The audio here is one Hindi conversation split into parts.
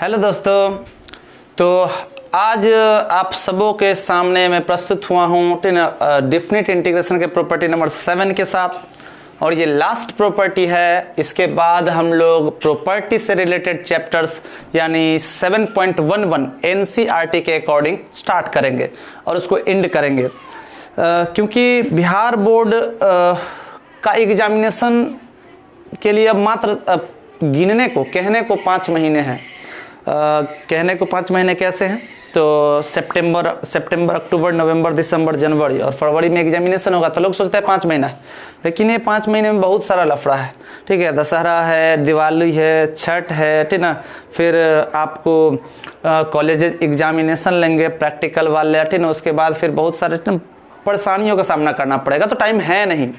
हेलो दोस्तों, तो आज आप सबों के सामने मैं प्रस्तुत हुआ हूँ डेफिनेट इंटीग्रेशन के प्रॉपर्टी नंबर 7 के साथ। और ये लास्ट प्रॉपर्टी है। इसके बाद हम लोग प्रॉपर्टी से रिलेटेड चैप्टर्स यानी 7.11 एनसीईआरटी के अकॉर्डिंग स्टार्ट करेंगे और उसको एंड करेंगे, क्योंकि बिहार बोर्ड का एग्जामिनेशन के लिए अब मात्र गिनने को कहने को 5 महीने हैं। कहने को 5 महीने कैसे हैं? तो सितंबर, अक्टूबर, नवंबर, दिसंबर, जनवरी और फरवरी में एग्जामिनेशन होगा, तो लोग सोचते हैं 5 महीना है, लेकिन ये 5 महीने में बहुत सारा लफड़ा है। ठीक है, दशहरा है, दिवाली है, छठ है, ठीक ना, फिर आपको कॉलेज एग्जामिनेशन लेंगे प्रैक्टिकल वाले, ठीक ना, उसके बाद फिर बहुत सारे परेशानियों का सामना करना पड़ेगा, तो टाइम है नहीं।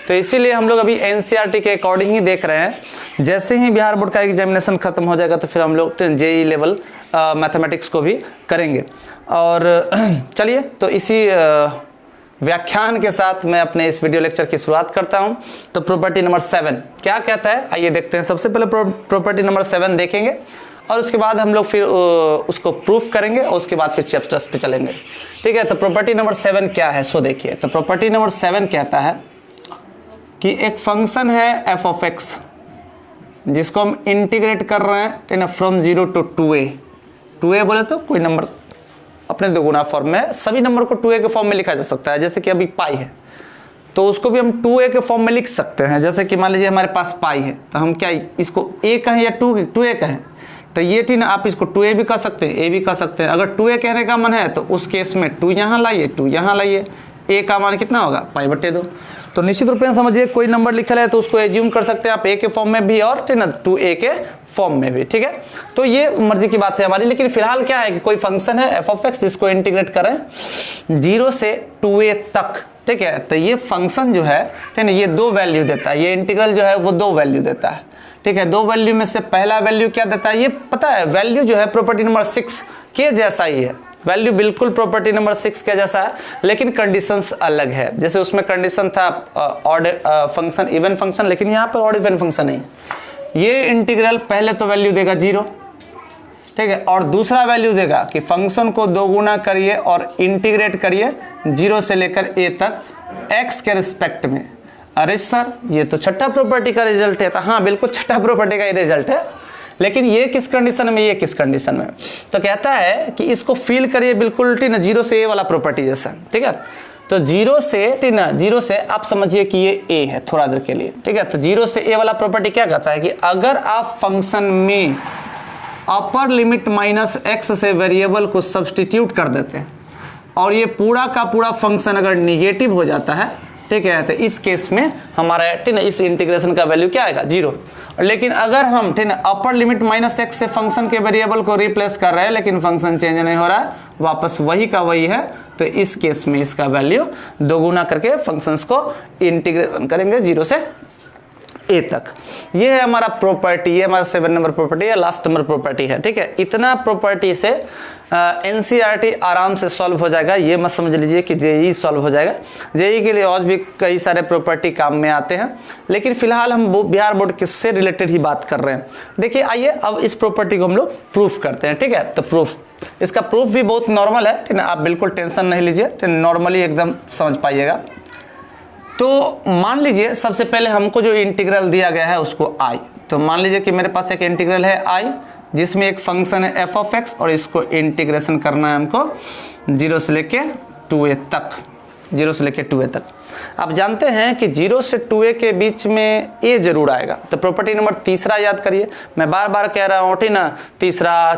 तो इसीलिए हम लोग अभी एनसीईआरटी के अकॉर्डिंग ही देख रहे हैं। जैसे ही बिहार बोर्ड का एग्जामिनेशन खत्म हो जाएगा तो फिर हम लोग जेईई लेवल मैथमेटिक्स को भी करेंगे। और चलिए, तो इसी व्याख्यान के साथ मैं अपने इस वीडियो लेक्चर की शुरुआत करता हूं। तो प्रॉपर्टी नंबर 7 क्या कहता है, आइए देखते हैं। सबसे पहले प्रॉपर्टी नंबर 7 देखेंगे और उसके बाद हम लोग फिर उसको प्रूफ करेंगे और उसके बाद फिर चैप्टर्स पे चलेंगे। ठीक है, तो प्रॉपर्टी नंबर 7 क्या है, सो देखिए। तो प्रॉपर्टी नंबर 7 कहता है कि एक फंक्शन है एफ ऑफ एक्स, जिसको हम इंटीग्रेट कर रहे हैं फ्रॉम 0 to 2a। 2a बोले तो कोई नंबर अपने दोगुना फॉर्म में, सभी नंबर को 2a के फॉर्म में लिखा जा सकता है। जैसे कि अभी पाई है तो उसको भी हम 2a के फॉर्म में लिख सकते हैं। जैसे कि मान लीजिए हमारे पास पाई है, तो हम क्या इसको a कहें या 2a कहें, तो ये ठीक ना, आप इसको 2a भी कह सकते हैं, a भी कह सकते हैं। अगर 2a कहने का मन है तो उस केस में 2 यहाँ लाइए, 2 यहाँ लाइए, a का मान कितना होगा, π/2। तो निश्चित रूप से समझिए, कोई नंबर लिखा है तो उसको एज्यूम कर सकते हैं आप a के फॉर्म में भी और 2a के फॉर्म में भी। ठीक है, तो ये मर्जी की बात है हमारी। लेकिन फिलहाल क्या है कि कोई फंक्शन है एफ ऑफ एक्स, जिसको इंटीग्रेट करें 0 से 2a तक। ठीक है, तो ये फंक्शन जो है, ठीक है, ये 2 वैल्यू देता है। ये इंटीग्रल जो है वो 2 वैल्यू देता है। ठीक है, 2 वैल्यू में से पहला वैल्यू क्या देता है, ये पता है, वैल्यू जो है प्रॉपर्टी नंबर 6 के जैसा ही है। वैल्यू बिल्कुल प्रॉपर्टी नंबर 6 के जैसा है, लेकिन कंडीशंस अलग है। जैसे उसमें कंडीशन था ऑड फंक्शन, इवन फंक्शन, लेकिन यहाँ पर ऑड इवन फंक्शन नहीं। ये इंटीग्रल पहले तो वैल्यू देगा 0, ठीक है, और दूसरा वैल्यू देगा कि फंक्शन को 2 गुना करिए और इंटीग्रेट करिए 0 से लेकर a तक x के रिस्पेक्ट में। अरे सर, ये तो छठा प्रॉपर्टी का रिजल्ट है। तो हाँ, बिल्कुल छठा प्रॉपर्टी का ही रिजल्ट है, लेकिन ये किस कंडीशन में, ये किस कंडीशन में। तो कहता है कि इसको फील करिए बिल्कुल, ठीक ना, 0 से a वाला प्रॉपर्टी जैसा। ठीक है, तो 0 से, ठीक ना, 0 से आप समझिए कि ये a है थोड़ा देर के लिए। ठीक है, तो 0 से a वाला प्रॉपर्टी क्या कहता है कि अगर आप फंक्शन में अपर लिमिट -x से वेरिएबल को सब्सटीट्यूट कर देते हैं और ये पूरा का पूरा फंक्शन अगर निगेटिव हो जाता है, ठीक है, तो इस केस में हमारा, ठीक ना, इस इंटीग्रेशन का वैल्यू क्या आएगा, 0। लेकिन अगर हम, ठीक ना, अपर लिमिट -x से फंक्शन के वेरिएबल को रिप्लेस कर रहे हैं लेकिन फंक्शन चेंज नहीं हो रहा है, वापस वही का वही है, तो इस केस में इसका वैल्यू 2 गुना करके फंक्शंस को इंटीग्रेशन करेंगे 0 से a तक। ये है हमारा प्रॉपर्टी, ये हमारा 7 नंबर प्रॉपर्टी है, लास्ट नंबर प्रॉपर्टी है। ठीक है, इतना प्रॉपर्टी से एनसीईआरटी आराम से सॉल्व हो जाएगा। ये मत समझ लीजिए कि जेईई सॉल्व हो जाएगा। जेईई के लिए और भी कई सारे प्रॉपर्टी काम में आते हैं, लेकिन फिलहाल हम बिहार बोर्ड के से रिलेटेड ही बात कर रहे हैं। देखिए, आइए अब इस प्रॉपर्टी को हम लोग प्रूफ करते हैं। ठीक है, तो प्रूफ, इसका प्रूफ भी बहुत नॉर्मल है, ठीक है, आप बिल्कुल टेंशन नहीं लीजिए, नॉर्मली एकदम समझ पाइएगा। तो मान लीजिए सबसे पहले हमको जो इंटीग्रल दिया गया है उसको i, तो मान लीजिए कि मेरे पास एक इंटीग्रल है i, जिसमें एक फंक्शन है एफ ऑफ एक्स और इसको इंटीग्रेशन करना है हमको 0 से लेके 2a तक, 0 से लेके 2a तक। आप जानते हैं कि 0 से 2a के बीच में a जरूर आएगा। तो प्रॉपर्टी नंबर 3 याद करिए, मैं बार बार कह रहा हूँ, ठीक ना, 3,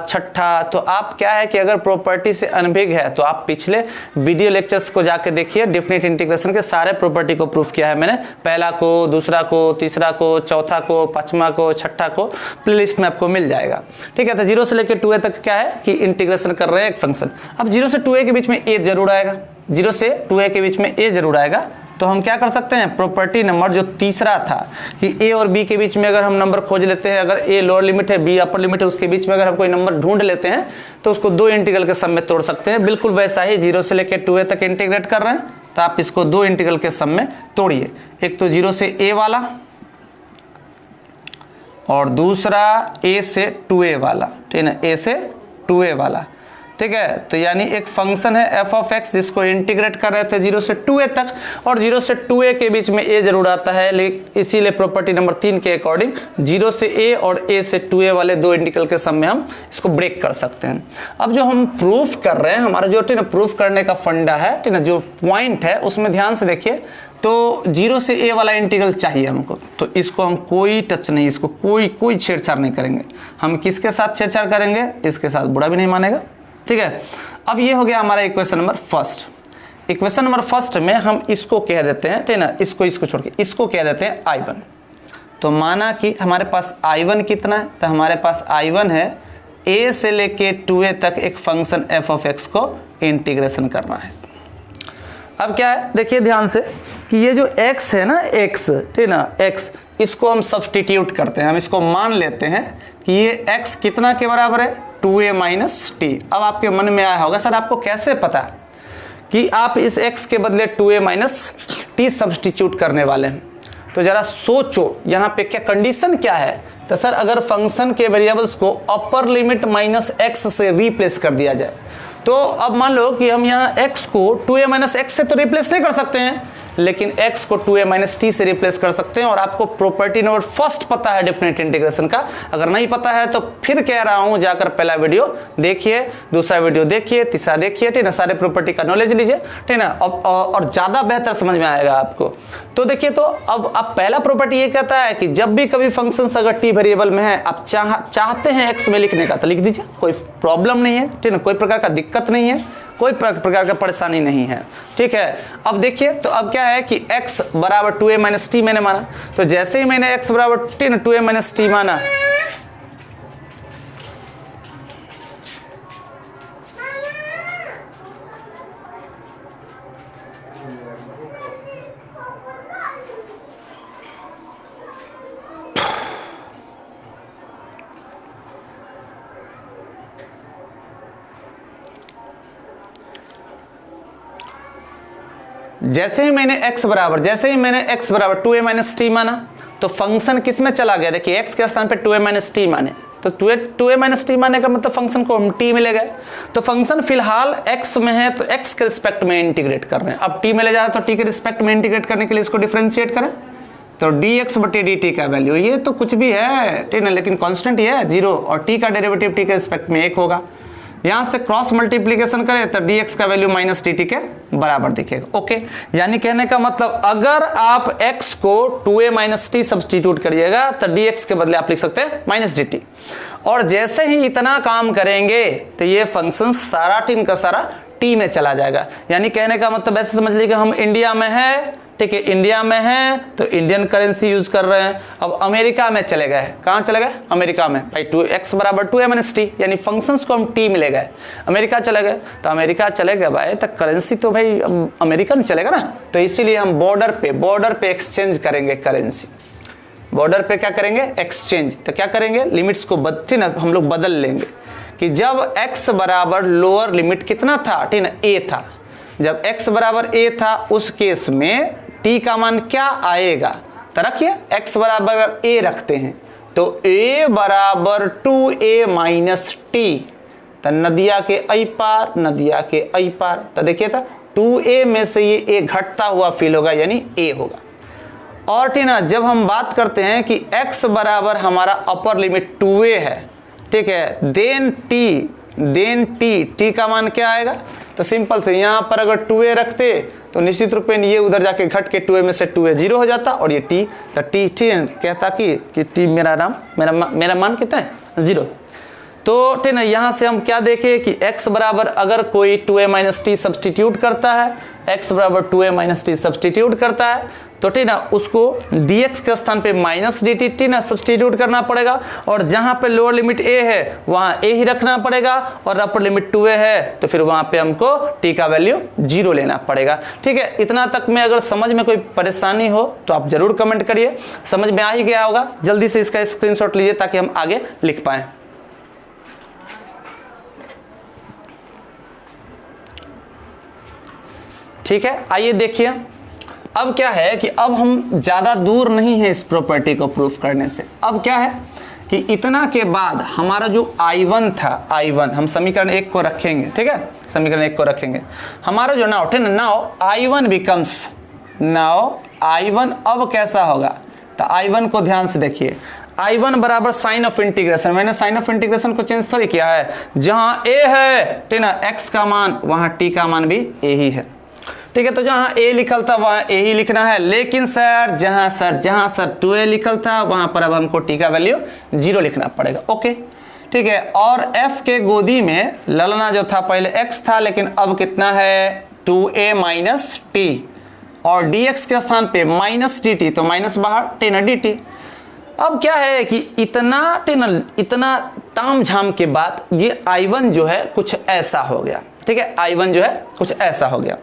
6। तो आप क्या है कि अगर प्रॉपर्टी से अनभिज्ञ है तो आप पिछले वीडियो लेक्चर्स को जाके देखिए। डेफिनेट इंटीग्रेशन के सारे प्रॉपर्टी को प्रूफ किया है मैंने, पहला को, दूसरा को, तीसरा को, चौथा को, 5वां को, 6ठा को, प्लेलिस्ट में आपको मिल जाएगा। ठीक है, तो 0 से लेकर 2a तक क्या है कि इंटीग्रेशन कर रहे हैं एक फंक्शन। अब 0 से 2a के बीच में a जरूर आएगा, 0 से 2a के बीच में a जरूर आएगा। तो हम क्या कर सकते हैं, प्रॉपर्टी नंबर जो 3 था कि a और b के बीच में अगर हम नंबर खोज लेते हैं, अगर a लोअर लिमिट है, b अपर लिमिट है, उसके बीच में अगर हम कोई नंबर ढूंढ लेते हैं तो उसको 2 इंटीग्रल के सम में तोड़ सकते हैं। बिल्कुल वैसा ही 0 से लेकर 2a तक इंटीग्रेट कर रहे हैं, तो आप इसको 2 इंटीग्रल के सम में तोड़िए। एक तो 0 से a वाला और दूसरा a से 2a वाला, ठीक है, a से 2a वाला, ठीक है। तो यानी एक फंक्शन है f ऑफ x जिसको इंटीग्रेट कर रहे थे 0 से 2a तक, और 0 से 2a के बीच में a जरूर आता है, लेकिन इसीलिए प्रॉपर्टी नंबर 3 के अकॉर्डिंग 0 से a और a से 2a वाले दो इंटीग्रल के सम में हम इसको ब्रेक कर सकते हैं। अब जो हम प्रूफ कर रहे हैं, हमारा जो ठीक है प्रूफ करने का फंडा है, ठीक है, जो पॉइंट है उसमें ध्यान से देखिए। तो 0 से a वाला इंटीग्रल चाहिए हमको, तो इसको हम कोई टच नहीं, इसको कोई छेड़छाड़ नहीं करेंगे। हम किसके साथ छेड़छाड़ करेंगे? इसके साथ, बुरा भी नहीं मानेगा, ठीक है। अब ये हो गया हमारा equation number first. Equation number first में हम इसको कह देते हैं, ठीक है ना, इसको छोड़ के इसको कह देते हैं I1। तो माना कि हमारे पास I1 कितना है, तो हमारे पास I1 है a से लेके 2a तक एक फंक्शन f ऑफ x को इंटीग्रेशन करना है। अब क्या है, देखिए ध्यान से कि ये जो x है ना, x, ठीक ना, x, इसको हम सब्सटीट्यूट करते हैं, हम इसको मान लेते हैं कि ये x कितना के बराबर है? 2a minus T. अब आपके मन में आया होगा सर आपको कैसे पता कि आप इस x के बदले 2a माइनस टी सब्सटीट्यूट करने वाले हैं? तो जरा सोचो यहाँ पे क्या कंडीशन क्या है। तो सर अगर फंक्शन के वेरिएबल्स को अपर लिमिट माइनस x से रिप्लेस कर दिया जाए, तो अब मान लो कि हम यहाँ x को 2a माइनस x से तो रिप्लेस नहीं कर सकते हैं, लेकिन x को 2a माइनस टी से रिप्लेस कर सकते हैं। और आपको प्रॉपर्टी नंबर फर्स्ट पता है डेफिनेट इंटीग्रेशन का, अगर नहीं पता है तो फिर कह रहा हूं जाकर पहला वीडियो देखिए, दूसरा वीडियो देखिए, तीसरा देखिए, ठीक है, सारे प्रॉपर्टी का नॉलेज लीजिए, ठीक है, और ज़्यादा बेहतर समझ में आएगा आपको। तो देखिए, तो अब पहला प्रॉपर्टी ये कहता है कि जब भी कभी फंक्शन अगर टी वेरिएबल में है, आप चाहते हैं एक्स में लिखने का तो लिख दीजिए, कोई प्रॉब्लम नहीं है, ठीक है, कोई प्रकार का दिक्कत नहीं है, कोई प्रकार का परेशानी नहीं है, ठीक है। अब देखिए, तो अब क्या है कि x बराबर 2a माइनस टी मैंने माना, तो जैसे ही मैंने x बराबर 2a माइनस टी माना, जैसे ही मैंने x बराबर 2a माइनस टी माना, तो फंक्शन किस में चला गया? देखिए x के स्थान पे 2a माइनस टी माने, तो 2a माइनस टी माने का मतलब फंक्शन को हम t में ले गए। तो फंक्शन फिलहाल x में है तो x के रिस्पेक्ट में इंटीग्रेट कर रहे हैं। अब t में ले जा रहा है तो t के रिस्पेक्ट में इंटीग्रेट करने के लिए इसको डिफरेंशिएट करें, तो dx बटे dt का वैल्यू ये तो कुछ भी है, ठीक है, लेकिन कांस्टेंट ही है 0, और t का डेरिवेटिव t के रिस्पेक्ट में 1 होगा। यहाँ से क्रॉस मल्टीप्लीकेशन करें तो dx का वैल्यू माइनस dt के बराबर दिखेगा। ओके, यानी कहने का मतलब अगर आप x को 2a माइनस टी सब्सटीट्यूट करिएगा तो dx के बदले आप लिख सकते हैं माइनस dt। और जैसे ही इतना काम करेंगे तो ये फंक्शन सारा टीम का सारा t में चला जाएगा। यानी कहने का मतलब ऐसे समझ लीजिए कि हम इंडिया में है, ठीक है, इंडिया में है तो इंडियन करेंसी यूज कर रहे हैं। अब अमेरिका में चले गए, कहाँ चले गए? अमेरिका में, भाई 2x बराबर 2a माइनस टी, यानी फंक्शंस को हम t में ले गए। अमेरिका चले गए, तो अमेरिका चले गए भाई, तो करेंसी तो भाई अमेरिकन चलेगा ना, तो इसीलिए हम बॉर्डर पे एक्सचेंज करेंगे करेंसी। बॉर्डर पे क्या करेंगे? एक्सचेंज। तो क्या करेंगे? लिमिट्स को ठीक ना हम लोग बदल लेंगे कि जब x बराबर लोअर लिमिट कितना था, ठीक ना, a था, जब x बराबर a था उस केस में t का मान क्या आएगा? तो रखिए x बराबर a रखते हैं, तो a बराबर 2a माइनस टी, तो नदिया के आई पार, तो देखिए था 2a में से ये a घटता हुआ फील होगा, यानी a होगा। और ठीक ना, जब हम बात करते हैं कि x बराबर हमारा अपर लिमिट 2a है, ठीक है, देन t का मान क्या आएगा? तो सिंपल से यहाँ पर अगर 2a रखते तो निश्चित रूप में ये उधर जाके घट के 2a में से 2a 0 हो जाता, और ये t, तो t ठीक कहता कि t मेरा मान कितना है? 0। तो ठीक ना, यहाँ से हम क्या देखें कि x बराबर अगर कोई 2a माइनस टी सब्सटीट्यूट करता है, x बराबर 2a माइनस टी सब्सटीट्यूट करता है, तो ठीक ना उसको dx के स्थान पे माइनस dt ठीक ना सब्सटीट्यूट करना पड़ेगा, और जहाँ पे लोअर लिमिट a है वहाँ a ही रखना पड़ेगा, और अपर लिमिट 2a है तो फिर वहाँ पे हमको t का वैल्यू 0 लेना पड़ेगा। ठीक है, इतना तक में अगर समझ में कोई परेशानी हो तो आप जरूर कमेंट करिए। समझ में आ ही गया होगा, जल्दी से इसका स्क्रीनशॉट लीजिए ताकि हम आगे लिख पाएँ। ठीक है, आइए देखिए अब क्या है कि अब हम ज़्यादा दूर नहीं है इस प्रॉपर्टी को प्रूफ करने से। अब क्या है कि इतना के बाद हमारा जो I1 था, I1 हम समीकरण 1 को रखेंगे, ठीक है, समीकरण 1 को रखेंगे, हमारा जो नाउ, ठीक है, now I1 becomes, now I1 अब कैसा होगा, तो I1 को ध्यान से देखिए, I1 बराबर साइन ऑफ इंटीग्रेशन, मैंने साइन ऑफ इंटीग्रेशन को चेंज थोड़ी किया है, जहां a है, ठीक ना, x का मान, वहां t का मान भी a ही है, ठीक है, तो जहां a लिखल था वहां a ही लिखना है, लेकिन सर जहां सर 2a लिखल था वहां पर अब हमको t का वैल्यू 0 लिखना पड़ेगा, ओके, ठीक है। और f के गोदी में ललना जो था पहले x था, लेकिन अब कितना है 2a माइनस t, और dx के स्थान पे माइनस dt, तो माइनस बाहर t ना dt। अब क्या है कि इतना ताम झाम के बाद ये I1 जो है कुछ ऐसा हो गया, ठीक है, I1 जो है कुछ ऐसा हो गया।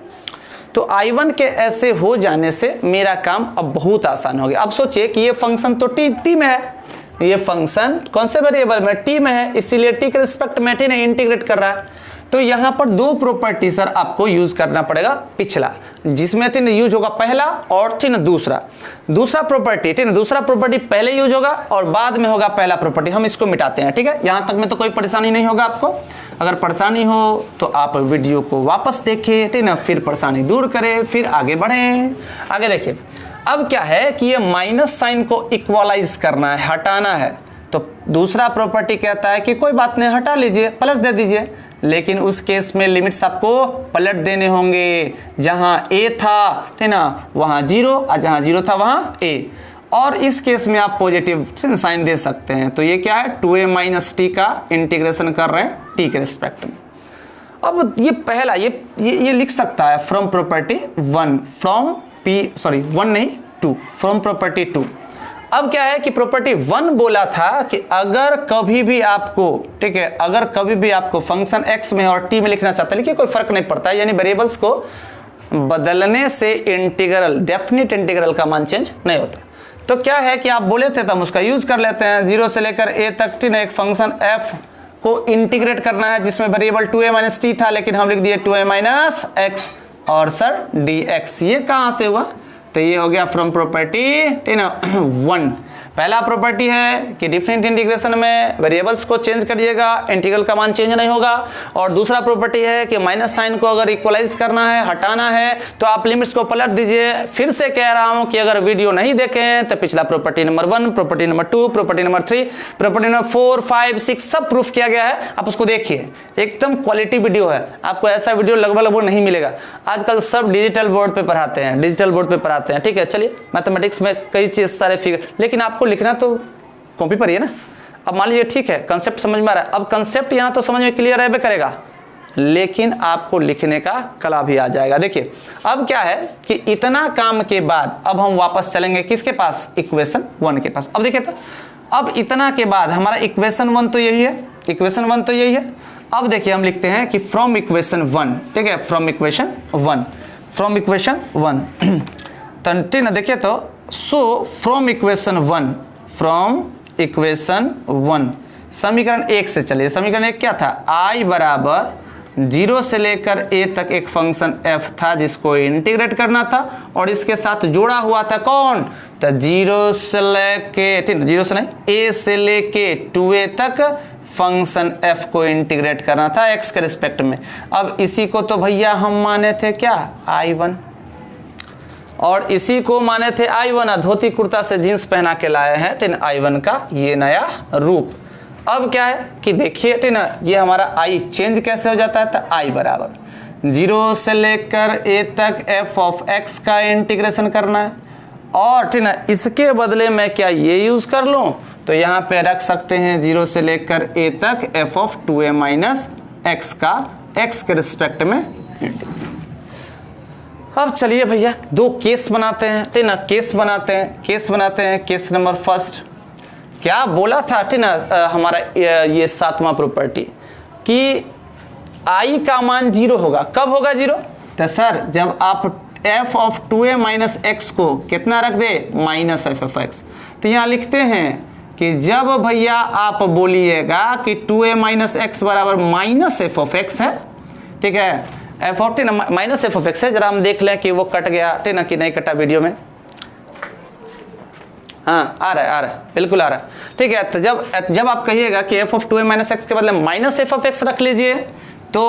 तो I1 के ऐसे हो जाने से मेरा काम अब बहुत आसान हो गया। अब सोचिए कि ये फंक्शन तो t में है, ये फंक्शन कौन से वेरिएबल में, t में है, इसीलिए t के रिस्पेक्ट में t ने इंटीग्रेट कर रहा है। तो यहाँ पर दो प्रॉपर्टी सर आपको यूज करना पड़ेगा, पिछला जिसमें टी ने यूज होगा पहला, और ठीक ना दूसरा प्रॉपर्टी, ठीक ना, दूसरा प्रॉपर्टी पहले यूज होगा और बाद में होगा पहला प्रॉपर्टी। हम इसको मिटाते हैं, ठीक है, यहाँ तक में तो कोई परेशानी नहीं होगा आपको। अगर परेशानी हो तो आप वीडियो को वापस देखें, ठीक ना, फिर परेशानी दूर करें, फिर आगे बढ़ें। आगे देखिए, अब क्या है कि ये माइनस साइन को इक्वलाइज करना है, हटाना है, तो दूसरा प्रॉपर्टी कहता है कि कोई बात नहीं, हटा लीजिए, प्लस दे दीजिए, लेकिन उस केस में लिमिट्स आपको पलट देने होंगे, जहां a था, ठीक ना, वहां 0, और जहां 0 था वहां a, और इस केस में आप पॉजिटिव साइन दे सकते हैं। तो ये क्या है, 2a माइनस टी का इंटीग्रेशन कर रहे हैं t के रिस्पेक्ट में। अब ये पहला ये लिख सकता है फ्रॉम प्रॉपर्टी 1, फ्रॉम प्रॉपर्टी 2। अब क्या है कि प्रॉपर्टी 1 बोला था कि अगर कभी भी आपको, ठीक है, अगर कभी भी आपको फंक्शन x में और t में लिखना चाहते हैं, लेकिन कोई फर्क नहीं पड़ता है, यानी वेरिएबल्स को बदलने से इंटीग्रल, डेफिनिट इंटीग्रल का मान चेंज नहीं होता। तो क्या है कि आप बोले थे तो हम उसका यूज कर लेते हैं, 0 से लेकर a तक, ठीक है, एक फंक्शन f को इंटीग्रेट करना है जिसमें वेरिएबल 2a माइनस टी था, लेकिन हम लिख दिए 2a माइनस x और सर dx। ये कहां से हुआ, तो ये हो गया फ्रॉम प्रॉपर्टी 1। पहला प्रॉपर्टी है कि डिफरेंट इंटीग्रेशन में वेरिएबल्स को चेंज करिएगा, इंटीग्रल का मान चेंज नहीं होगा। और दूसरा प्रॉपर्टी है कि माइनस साइन को अगर इक्वलाइज करना है, हटाना है, तो आप लिमिट्स को पलट दीजिए। फिर से कह रहा हूं कि अगर वीडियो नहीं देखें तो पिछला property number 1, property number 2, property number 3, property number 4, 5, 6 सब प्रूफ किया गया है, आप उसको देखिए, एकदम क्वालिटी वीडियो है। आपको ऐसा वीडियो लगभग नहीं मिलेगा। आजकल सब डिजिटल बोर्ड पे पढ़ाते हैं, ठीक है। चलिए, मैथमेटिक्स में कई चीज सारे फिगर, लेकिन आपको लिखना तो कॉपी पर ही है ना। अब मान लीजिए, ठीक है, कंसेप्ट समझ में आ रहा है, अब कंसेप्ट यहां तो समझ में क्लियर रहबे करेगा, लेकिन आपको लिखने का कला भी आ जाएगा। देखिए, अब क्या है कि इतना काम के बाद अब हम वापस चलेंगे किसके पास, इक्वेशन 1 के पास। अब देखिए, तो अब इतना के बाद हमारा इक्वेशन 1 तो यही है, अब देखिए हम लिखते हैं कि फ्रॉम इक्वेशन 1, ठीक है, फ्रॉम इक्वेशन 1 ठीक ना। देखिए तो फ्रॉम इक्वेशन 1 समीकरण 1 से चलिए। समीकरण 1 क्या था, i बराबर 0 से लेकर a तक एक फंक्शन f था जिसको इंटीग्रेट करना था, और इसके साथ जोड़ा हुआ था कौन, तो 0 से लेके, ठीक, 0 से नहीं, a से लेके 2a तक फंक्शन f को इंटीग्रेट करना था x के रिस्पेक्ट में। अब इसी को तो भैया हम माने थे क्या, I1, और इसी को माने थे I1, धोती कुर्ता से जींस पहना के लाए हैं, ठीक, I1 का ये नया रूप। अब क्या है कि देखिए, ठीक ना, ये हमारा I चेंज कैसे हो जाता है, तो I बराबर 0 से लेकर a तक f ऑफ x का इंटीग्रेशन करना है, और ठीक ना, इसके बदले में क्या ये यूज कर लूं, तो यहाँ पे रख सकते हैं 0 से लेकर a तक f of 2a minus x का x के रिस्पेक्ट में इंटीग्रेशन। अब चलिए भैया दो केस बनाते हैं, ठीक ना, केस बनाते हैं। केस नंबर फर्स्ट क्या बोला था, ठीक ना, हमारा ये 7वां प्रॉपर्टी कि i का मान 0 होगा। कब होगा 0, तो सर जब आप f of 2a minus x को कितना रख दे, माइनस f ऑफ x। तो यहाँ लिखते हैं कि जब भैया आप बोलिएगा कि 2a माइनस x बराबर माइनस f ऑफ x है, ठीक है, f of minus f of x है। जरा हम देख लें कि वो कट गया, ठीक ना, कि नहीं कटा वीडियो में, हाँ आ रहा है, बिल्कुल आ रहा है। ठीक है। तो जब आप कहिएगा कि F of 2a minus x के बदले माइनस एफ ऑफ एक्स रख लीजिए, तो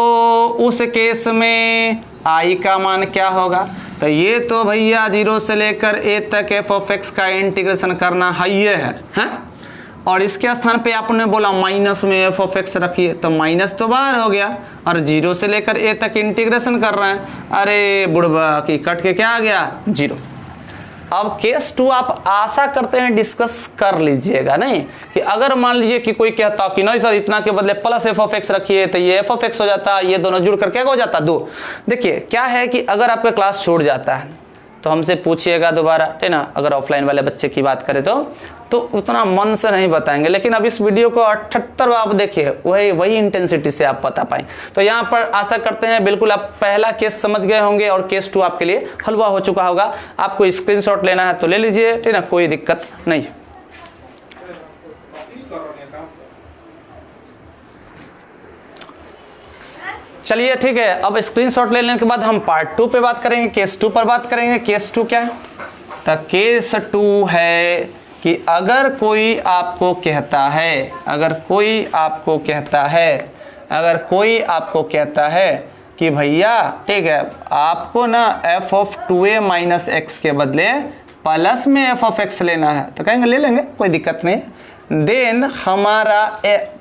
उस केस में आई का मान क्या होगा? तो ये तो भैया 0 से लेकर a तक एफ ऑफ एक्स का इंटीग्रेशन करना है, और इसके स्थान पे आपने बोला माइनस में एफ ऑफ एक्स रखिए, तो माइनस तो बाहर हो गया और 0 से लेकर a तक इंटीग्रेशन कर रहे हैं। अरे बुढ़बा की कट के क्या आ गया? 0। अब केस 2 आप आशा करते हैं डिस्कस कर लीजिएगा, नहीं कि अगर मान लीजिए कि कोई कहता कि नहीं सर इतना के बदले प्लस एफ ऑफ एक्स रखिए, तो ये एफ ऑफ एक्स हो जाता, ये दोनों जुड़ कर क्या हो जाता? 2। देखिए क्या है कि अगर आपका क्लास छूट जाता है तो हमसे पूछिएगा दोबारा, ठीक ना। अगर ऑफलाइन वाले बच्चे की बात करें तो उतना मन से नहीं बताएंगे, लेकिन अब इस वीडियो को 78 बार आप देखिए, वही इंटेंसिटी से आप बता पाएंगे। तो यहाँ पर आशा करते हैं बिल्कुल आप पहला केस समझ गए होंगे और केस 2 आपके लिए हलवा हो चुका होगा। आपको स्क्रीनशॉट लेना है तो ले लीजिए, ठीक ना, कोई दिक्कत नहीं। चलिए ठीक है, अब स्क्रीनशॉट लेने के बाद हम पार्ट 2 पे बात करेंगे, केस 2 पर बात करेंगे। केस 2 क्या है? तो केस 2 है कि अगर कोई आपको कहता है कि भैया ठीक है आपको ना F of 2a minus x के बदले प्लस में एफ ऑफ एक्स लेना है, तो कहेंगे ले लेंगे, कोई दिक्कत नहीं। देन हमारा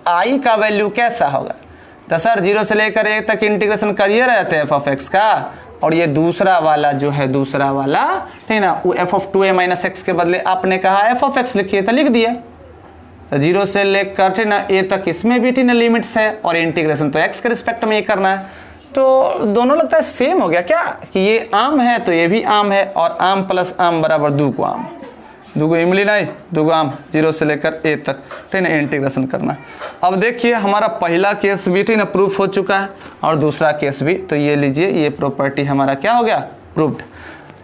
आई का वैल्यू कैसा होगा? तो सर 0 से लेकर a तक इंटीग्रेशन करिए रहते हैं एफ ऑफ एक्स का, और ये दूसरा वाला जो है ठीक ना, वो F of 2a minus x के बदले आपने कहा एफ ऑफ एक्स लिखिए, तो लिख दिया। तो 0 से लेकर ठीक ना a तक इसमें भी ठीक ना लिमिट्स है, और इंटीग्रेशन तो x के रिस्पेक्ट में ये करना है। तो दोनों लगता है सेम हो गया क्या, कि ये आम है तो ये भी आम है, और आम प्लस आम बराबर 2 को आम, 2 को इमली नहीं 2 को आम, 0 से लेकर a तक ठीक ना इंटीग्रेशन करना। अब देखिए हमारा पहला केस भी ठीक ना प्रूफ हो चुका है, और दूसरा केस भी। तो ये लीजिए, ये प्रॉपर्टी हमारा क्या हो गया? प्रूव्ड।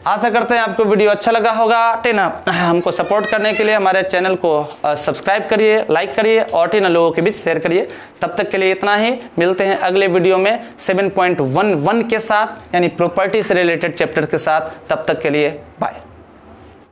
आशा करते हैं आपको वीडियो अच्छा लगा होगा, ठीक ना। हमको सपोर्ट करने के लिए हमारे चैनल को सब्सक्राइब करिए, लाइक करिए, और ठीक ना लोगों के बीच शेयर करिए। तब तक के लिए इतना ही, मिलते हैं अगले वीडियो में 7.11 के साथ, यानी प्रॉपर्टी से रिलेटेड चैप्टर के साथ। तब तक के लिए बाय।